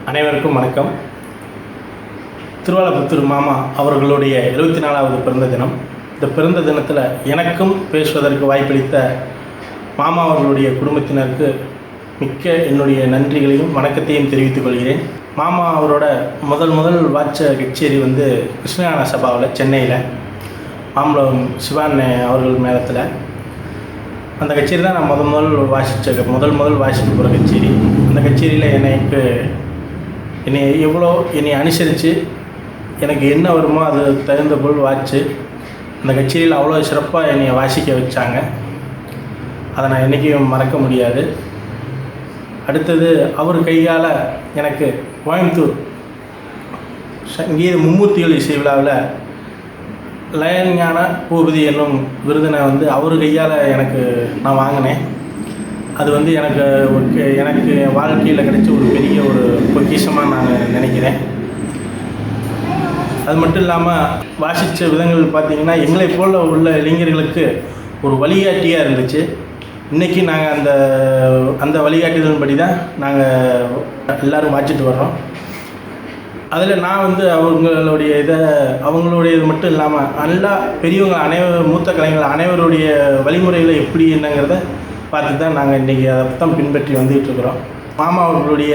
அனைவருக்கும் வணக்கம். திருவாலப்புத்தூர் மாமா அவர்களுடைய 74வது பிறந்த தினம். இந்த பிறந்த தினத்தில் எனக்கும் பேசுவதற்கு வாய்ப்பளித்த மாமா அவர்களுடைய குடும்பத்தினருக்கு மிக்க என்னுடைய நன்றிகளையும் வணக்கத்தையும் தெரிவித்துக் கொள்கிறேன். மாமா அவரோட முதல் வாட்ச கச்சேரி கிருஷ்ணகான சபாவில் சென்னையில் மாம்பழம் சிவானே அவர்கள் மேலத்தில் அந்த கச்சேரி தான் நான் முதல் வாசித்து போகிற கச்சேரி. அந்த கச்சேரியில் என்னை அனுசரித்து எனக்கு என்ன வருமோ அது தகுந்த பொருள் வாச்சு அந்த கச்சேரியில் அவ்வளோ சிறப்பாக என்னை வாசிக்க வச்சாங்க. அதை நான் என்றைக்கும் மறக்க முடியாது. அடுத்தது அவர் கையால் எனக்கு கோயம்புத்தூர் சங்கீத மும்மூர்த்திகள் இசை விழாவில் லயஞான பூபதி என்னும் விருதினை அவர் கையால் நான் வாங்கினேன். அது எனக்கு வாழ்க்கையில் கிடைச்ச ஒரு பெரிய ஒரு பொக்கிஷமாக நான் நினைக்கிறேன். அது மட்டும் இல்லாமல் வாசித்த விதங்கள் பார்த்திங்கன்னா எங்களை போல் உள்ள இளைஞர்களுக்கு ஒரு வழிகாட்டியாக இருந்துச்சு. இன்றைக்கி நாங்கள் அந்த வழிகாட்டுதலின்படி தான் நாங்கள் எல்லோரும் வாசிட்டு வர்றோம். அதில் நான் அவங்களுடைய இது மட்டும் இல்லாமல் நல்லா பெரியவங்க மூத்த கலைஞர்கள் அனைவருடைய வழிமுறைகளை எப்படி என்னங்கிறத பார்த்து தான் நாங்கள் இன்றைக்கி அதை தான் பின்பற்றி வந்துகிட்ருக்குறோம். மாமா அவர்களுடைய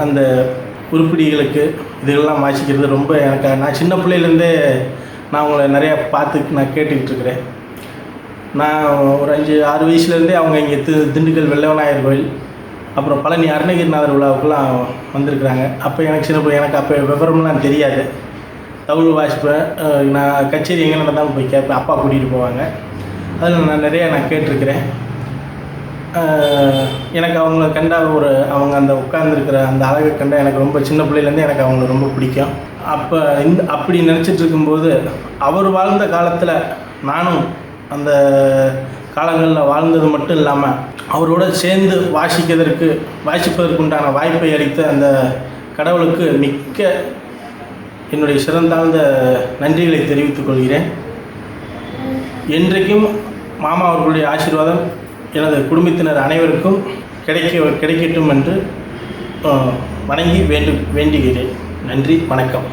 அந்த உருப்படிகளுக்கு இதெல்லாம் வாசிக்கிறது ரொம்ப நான் சின்ன பிள்ளையிலேருந்தே நான் அவங்கள நிறையா நான் கேட்டுக்கிட்டு இருக்கிறேன். நான் ஒரு 5-6 வயசுலேருந்தே அவங்க இங்கே திண்டுக்கல் வெள்ளவநாயகர் கோயில் அப்புறம் பழனி அருணகிரிநாதர் விழாவுக்குலாம் வந்திருக்கிறாங்க. அப்போ எனக்கு அப்போ விவரம்லாம் தெரியாது. தவுள் வாசிப்பேன். நான் கச்சேரி எங்கே நடந்தாலும் போய் கேட்பேன். அப்பா கூட்டிகிட்டு போவாங்க. அதில் நான் கேட்டிருக்கிறேன். எனக்கு அவங்கள கண்டா அவங்க அந்த உட்கார்ந்துருக்கிற அந்த அழகை கண்டா எனக்கு ரொம்ப சின்ன பிள்ளையிலேருந்தே எனக்கு அவங்கள ரொம்ப பிடிக்கும். அப்படி நினச்சிட்டு இருக்கும்போது அவர் வாழ்ந்த காலத்தில் நானும் அந்த காலங்களில் வாழ்ந்தது மட்டும் இல்லாமல் அவரோட சேர்ந்து வாசிப்பதற்குண்டான வாய்ப்பை அளித்த அந்த கடவுளுக்கு மிக்க என்னுடைய சிறந்தாழ்ந்த நன்றிகளை தெரிவித்துக் கொள்கிறேன். என்றைக்கும் மாமா அவர்களுடைய ஆசீர்வாதம் எனது குடும்பத்தினர் அனைவருக்கும் கிடைக்கட்டும் என்று வணங்கி வேண்டுகிறேன். நன்றி, வணக்கம்.